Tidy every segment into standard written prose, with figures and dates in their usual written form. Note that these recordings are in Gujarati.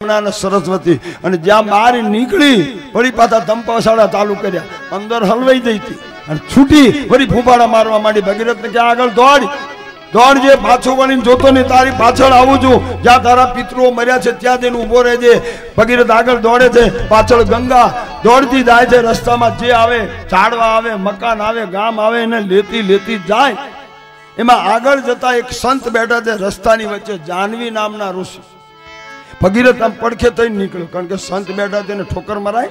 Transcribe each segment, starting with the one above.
યમુના અને સરસ્વતી. અને જ્યાં બહાર નીકળી વળી પાછા ધંપાશાળા ચાલુ કર્યા, અંદર હલવાઈ જઈ હતી અને છૂટી વળી ફૂંફાડા મારવા માંડી. ભગીરથને કે આગળ દોડ જે પાછો વળીને જોતો નહીં, તારી પાછળ આવું છું, જ્યાં તારા પિતૃઓ મર્યા છે ત્યાં જઈને ઉભો રહેજે. ભગીરથ આગળ દોડે છે, પાછળ ગંગા દોડતી જાય છે. રસ્તામાં જે આવે, ઝાડવા આવે, મકાન આવે, ગામ આવે, એને લેતી જાય. એમાં આગળ જતા એક સંત બેઠા છે રસ્તાની વચ્ચે, જાનવી નામના ઋષિ. ભગીરથ આમ પડખે થઈને નીકળ્યો, કારણ કે સંત બેઠા છે, એને ઠોકર મરાય.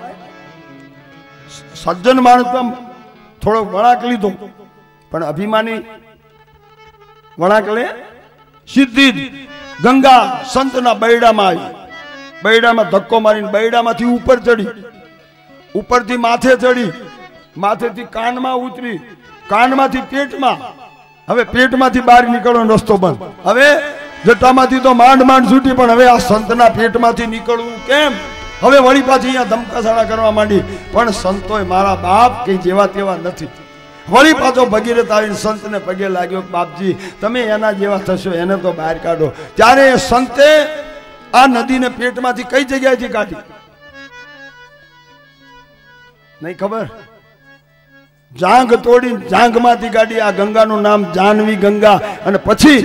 સજ્જન માણસ તો થોડો વળાંક લીધો, પણ અભિમાની વળાંક લે સીધી જ ગંગા સંતના બૈડામાં આવી. બૈડામાં ધક્કો મારીને બૈડામાંથી ઉપર ચડી, ઉપરથી માથે ચડી, માથેથી કાનમાં ઉતરી, કાનમાંથી પેટમાં. હવે પેટમાંથી બહાર નીકળવાનો રસ્તો બંધ. હવે જટામાંથી તો માંડ છૂટી, પણ હવે આ સંતના પેટમાંથી નીકળવું કેમ? હવે વળી પાછી અહીંયા ધમકાસાળા કરવા માંડી. પણ સંતોય મારા બાપ કઈ જેવા તેવા નથી. વળી પાછો ભગીરથ આવીને સંતને પગે લાગ્યો, બાપજી તમે એના જેવા થશો, એને તો બહાર કાઢો. ત્યારે સંતે આ નદીને પેટમાંથી કઈ જગ્યાએથી કાઢી નહીં ખબર, જાંગ તોડી જાંગમાંથી કાઢી. આ ગંગાનું નામ જાનવી ગંગા. અને પછી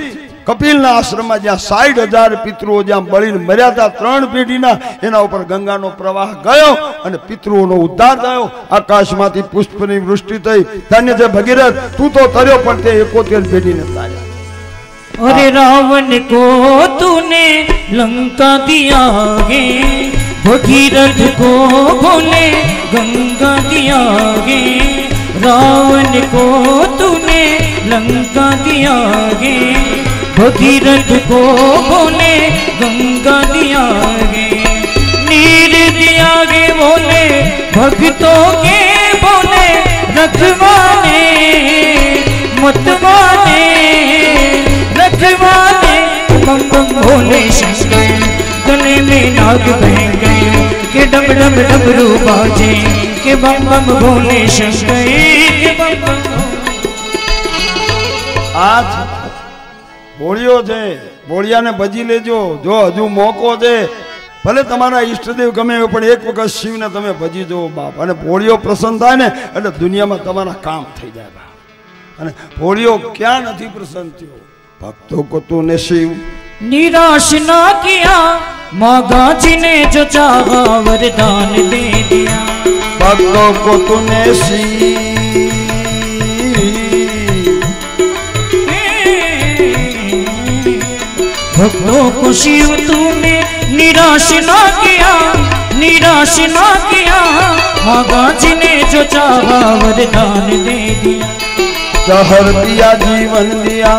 કપિલના આશ્રમમાં જ્યાં 60,000 પિતૃઓ જ્યાં બળીને મર્યા હતા 3 પેઢીના, એના ઉપર ગંગાનો પ્રવાહ ગયો અને પિતૃઓનો ઉદ્ધાર થયો. આકાશમાંથી પુષ્પની વૃષ્ટિ થઈ. ધન્ય છે ભગીરથ, તું તો તર્યો પણ તે 71 પેઢીને તાર્યા. अरे रावण को तूने लंका दिया गे, भगीरथ को बोले गंगा दिया गे। रावण को तूने लंका दिया गे, भगीरथ को बोले गंगा दिया गे। नीर दिया गे बोले भक्तों के बोले रखवाने मतवाने रखवाने। बम बम भोले शंकर गले में नाग बह गए के डम डम डमरू बाजे के बम बम भोले शंकर के बम बम। आज भोळियो छे, भोळियाने भजी लेजो। जो हजू मोको छे, भले तमारा इष्टदेव गमे पण एक वखत शिवने तमे भजी जो बाप। अने भोळियो प्रसन्न थाय ने એટલે દુનિયામાં તમારા કામ થઈ જાય બાપ। અને ભોળિયો ક્યાં નથી પ્રસન્ન થયો? भक्तों को तूने शिव निराश ना किया, मागा जी ने जो चाहा वरदान दे दिया। भक्तों को तूने शिव, भक्तों को शिव तूने निराश ना किया, निराश ना किया। मागा जी ने जो चाहा वरदान दे दिया। जहर दिया जीवन दिया,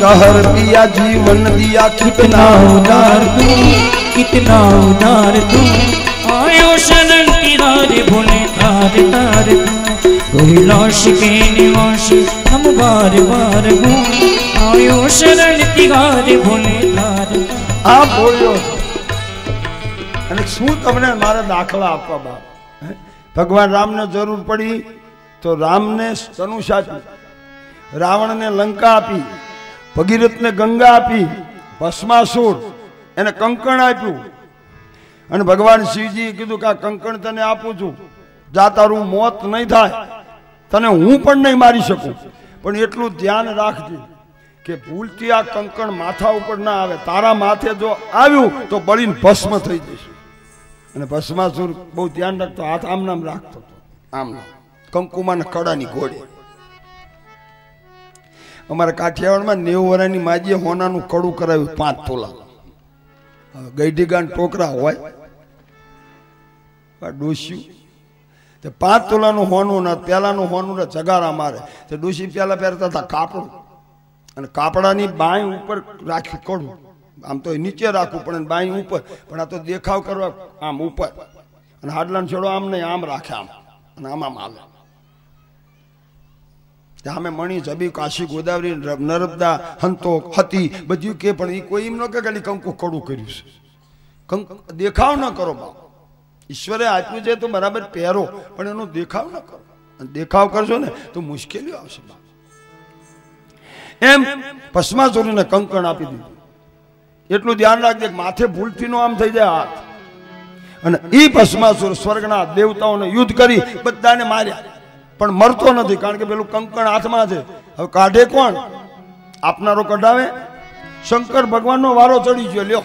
जहर दिया जीवन दिया। कितना उदार तू, कितना उदार तू। आयो शरण तिहारे भोले तार तार तू। कैलाश के निवास हम बार बार हूँ। आयो शरण तिहारे भोले तार। आ बोल्यो અને શું તમને મારા દાખલા આપવા બાપ? ભગવાન રામને જરૂર પડી તો રામને ધનુષ આપ્યું, રાવણને લંકા આપી, ભગીરથને ગંગા આપી, ભસ્માસુર એને કંકણ આપ્યું। અને ભગવાન શિવજીએ કીધું કે આ કંકણ તને આપું છું, જા તારું મોત નહીં થાય, તને હું પણ નહીં મારી શકું, પણ એટલું ધ્યાન રાખજે કે ભૂલથી આ કંકણ માથા ઉપર ના આવે। તારા માથે જો આવ્યું તો બળીને ભસ્મ થઈ જશે। અને ભસ્માસુર બહુ ધ્યાન રાખતો, હાથ આમ નામ રાખતો હતો, આમ નામ કંકુમાના કડાની ઘોડે। અમારા કાઠિયાવાડમાં 90 વર્ષની માજીએ હોનાનું કડું કરાવ્યું 5 તોલા। ગઈઢી ગાન ટોકરા હોય ડોસ્યું તે 5 તોલાનું હોનું ના પેલાનું હોનું ના જગારા મારે તે ડોસી પેલા પહેરતા હતા કાપડ, અને કાપડાની બાઈ ઉપર રાખ્યું કડું। આમ તો નીચે રાખવું પણ બાઈ ઉપર, પણ આ તો દેખાવ કરવા આમ ઉપર, અને હાડલાનો છેડો આમ નહીં આમ રાખે, આમ અને આમ હાલે। અમે મણી જબી કાશી ગોદાવરી નર્મદા હંતો હતી બધું કે, પણ એ કોઈ એમ ન કે ખાલી કંકુ કડું કર્યું છે। કંકુ દેખાવ ન કરો બાપ, ઈશ્વરે આપ્યું છે તો બરાબર પહેરો, પણ એનો દેખાવ ન કરો। દેખાવ કરશો ને તો મુશ્કેલીઓ આવશે બાપ। એમ ભસ્માસુરને કંકણ આપી દીધું। એટલું ધ્યાન રાખજે કે માથે ભૂલથી નો આમ થઈ જાય હાથ. અને ઈ ભસ્માસુર સ્વર્ગના દેવતાઓને યુદ્ધ કરી બધાને માર્યા, પણ મરતો નથી, કારણ કે પેલું કંકણ હાથમાં છે. હવે કાઢે કોણ? આપનારો કઢાવે. શંકર ભગવાનનો વારો ચડી ગયો. લ્યો,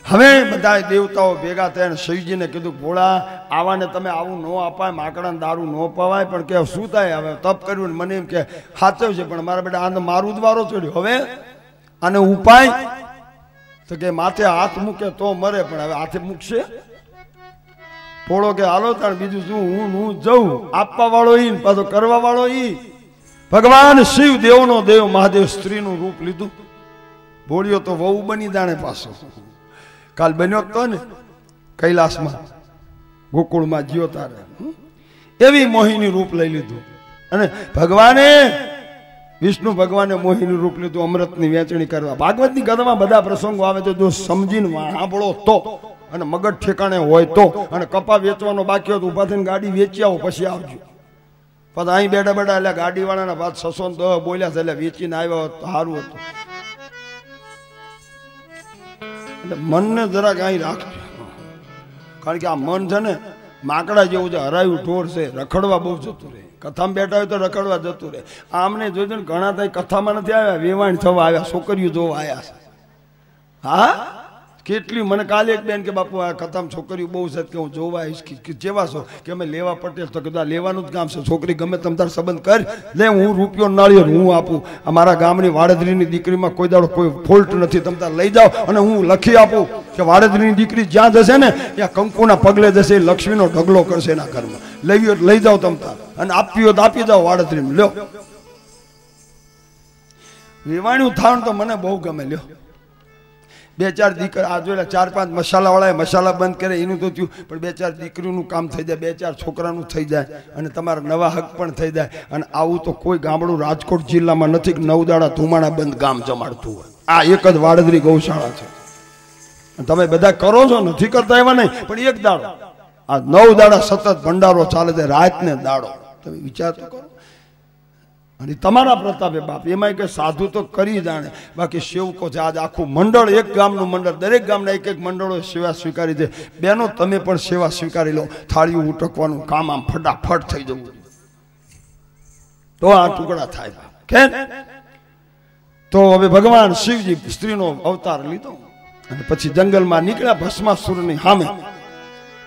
હવે બધા દેવતાઓ ભેગા થયા શિવજીને કીધું, ભોળા આવાને તમે આવું ન અપાય, માકડાને દારૂ ન પવાય, પણ કે શું થાય? હવે તપ કર્યું ને મને એમ કે સાચવ છે, પણ મારા બેટા આને મારું જ વારો ચડ્યો. હવે આને ઉપાય તો કે માથે હાથ મૂકે તો મરે, પણ હવે હાથે મૂકશે? ભોળો કે હાલો તાણ, બીજું શું, હું જઉં. આપવા વાળો ઈ, પાછો કરવા વાળો ઈ. ભગવાન શિવ દેવનો દેવ મહાદેવ સ્ત્રીનું રૂપ લીધું. ભોળિયો તો વહુ બની જાણે પાછો. કાલ બન્યો તો ને કૈલાસમાં ગોકુળમાં જ્યો તારે, એવી મોહિની રૂપ લઈ લીધું. અને ભગવાને વિષ્ણુ ભગવાને મોહિની રૂપ લીધું અમૃતની વેચણી કરવા. ભાગવતની કથામાં બધા પ્રસંગો આવે તો જો સમજીને સાંભળો તો, અને મગજ ઠેકાણે હોય તો. અને કપા વેચવાનો બાકી હોય તો ઉભા થઈને ગાડી વેચી આવો, પછી આવજો. પછી અહીં બેઠા બેઠા એટલે ગાડી વાળાના વાત 610 બોલ્યા છે, એટલે વેચીને આવ્યા હોત તો સારું હતું. એટલે મનને જરાક અહીં રાખજો, કારણ કે આ મન છે ને માકડા જેવું છે, હરાયું ઢોર છે, રખડવા બહુ જતું રહે. કથામાં બેઠા હોય તો રખડવા જતું રહે. આમને જોઈજો ને ઘણા થાય કથામાં નથી આવ્યા, વેવાણ થવા આવ્યા, છોકરીઓ જોવા આવ્યા છે. હા, કેટલી મને કાલે એક બેન કે બાપુ આ કથામાં છોકરીઓ બહુ છે કે હું જોવા આવીશ. જેવા છો કે અમે લેવા પટેલ, તો કીધું લેવાનું જ કામ છે, છોકરી ગમે તમ તાર સંબંધ કર લે, હું રૂપિયો નાળિયેર હું આપું. અમારા ગામની વાડદરીની દીકરીમાં કોઈ દાડો કોઈ ફોલ્ટ નથી, તમ તાર લઈ જાઓ અને હું લખી આપું કે વાડદરીની દીકરી જ્યાં જશે ને ત્યાં કંકુના પગલે જશે, લક્ષ્મીનો ઢગલો કરશે એના ઘરમાં. લેવી હોય લઈ જાઓ તમ તાર, અને આપવી હોય તો આપી જાઓ વાડદરીમાં. લ્યો, વેવાણ્યું થાણ તો મને બહુ ગમે. લ્યો, 2-4 દીકરા આ જોયેલા, 4-5 મસાલા વાળાએ મસાલા બંધ કરે એનું તો થયું, પણ 2-4 દીકરીનું કામ થઈ જાય, 2-4 છોકરાનું થઈ જાય, અને તમારા નવા હક પણ થઈ જાય. અને આવું તો કોઈ ગામડું રાજકોટ જિલ્લામાં નથી કે 9 દાડા ધુમાડા બંધ ગામ જમાડતું હોય. આ એક જ વાડદરી ગૌશાળા છે. તમે બધા કરો છો, નથી કરતા એવા નહીં, પણ એક દાડો આ 9 દાડા સતત ભંડારો ચાલે છે, રાત ને દાડો. તમે વિચાર તો કરો. અને તમારા પ્રતાપે બાપ, એમાં કે સાધુ તો કરી જાણે, બાકી સેવકો છે. આજ આખું મંડળ, એક ગામનું મંડળ, દરેક ગામના એક મંડળો સેવા સ્વીકારી છે. બેનો તમે પણ સેવા સ્વીકારી લો. થાળીઓ ઉટકવાનું કામ આમ ફટાફટ થઈ જવું તો આ ટુકડા થાય. કેમ? તો હવે ભગવાન શિવજી સ્ત્રીનો અવતાર લીધો અને પછી જંગલમાં નીકળ્યા ભસ્માસુરની સામે.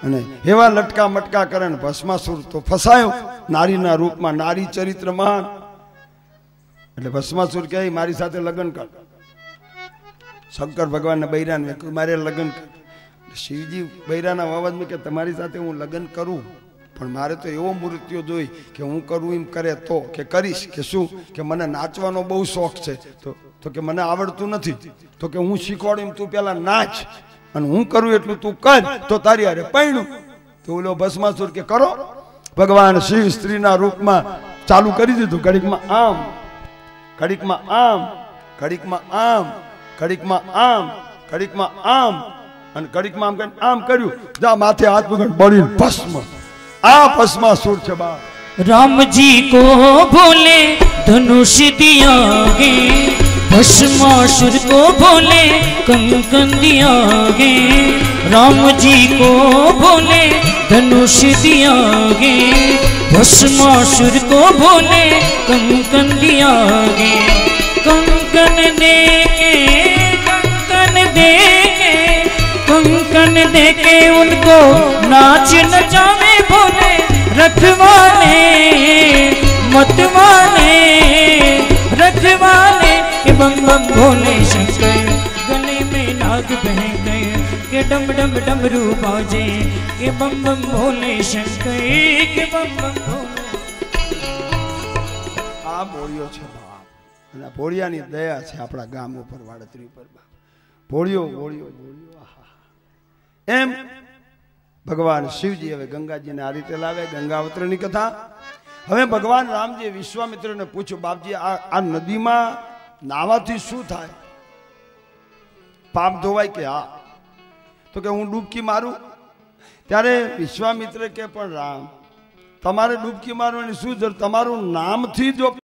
અને એવા લટકા મટકા કરે ને ભસ્માસુર તો ફસાયો નારીના રૂપમાં, નારી ચરિત્રમાં. એટલે ભસ્માસુર કહે મારી સાથે લગ્ન કર. શંકર ભગવાનના બૈરાને મારે લગ્ન કર. શિવજી બૈરાના અવાજમાં કે તમારી સાથે હું લગ્ન કરું, પણ મારે તો એવો મૃત્યુ જોઈ કે હું કરું એમ કરે તો, કે કરીશ કે શું, કે મને નાચવાનો બહુ શોખ છે, તો કે મને આવડતું નથી, તો કે હું શીખવાડું એમ તું પેલા નાચ, અને હું કરું એટલું તું કર, તો તારી હારે પૈણું. તો ઓલો ભસ્માસુર કે કરો. ભગવાન શિવ સ્ત્રીના રૂપમાં ચાલુ કરી દીધું. ઘડીકમાં આમ, ઘડીકમાં આમ, ઘડીકમાં આમ, ઘડીકમાં આમ, ઘડીકમાં આમ, અને ઘડીકમાં આમ કરીને આમ કર્યું. જા માથે હાથ પકડ, બળી ભસ્મ. આ ભસ્માસુર છે બાપ. राम जी को बोले धनुष दिया गे, भस्मासुर को बोले कंकन दिया गे। राम जी को बोले धनुष दिया गे, भस्मासुर को बोले कंकन दिया गे। कंकन दे के, कंकन दे के, कंकन दे के उनको नाच नचावे बोले रखवाले मतवाले, रखवाले के बम बम भोले शंकर। गले में नाग बह गए के डम डम डमरू बाजे, के बम बम भोले शंकर, के बम बम भोले। આ ભોળિયો છે બાપ, અને ભોળિયાની દયા છે આપણા ગામ ઉપર, વાડત્રી ઉપર. ભોળિયો ભોળિયો ભોળિયો. એમ ભગવાન શિવજી હવે ગંગાજીને આ રીતે લાવે. ગંગાવતરની કથા. હવે ભગવાન રામજી વિશ્વામિત્રને પૂછ્યું, બાપજી આ નદીમાં નાવાથી શું થાય? પાપ ધોવાય કે? હા. તો કે હું ડૂબકી મારું. ત્યારે વિશ્વામિત્ર કે પણ રામ, તમારે ડૂબકી મારવાની શું જરૂર? તમારું નામથી જો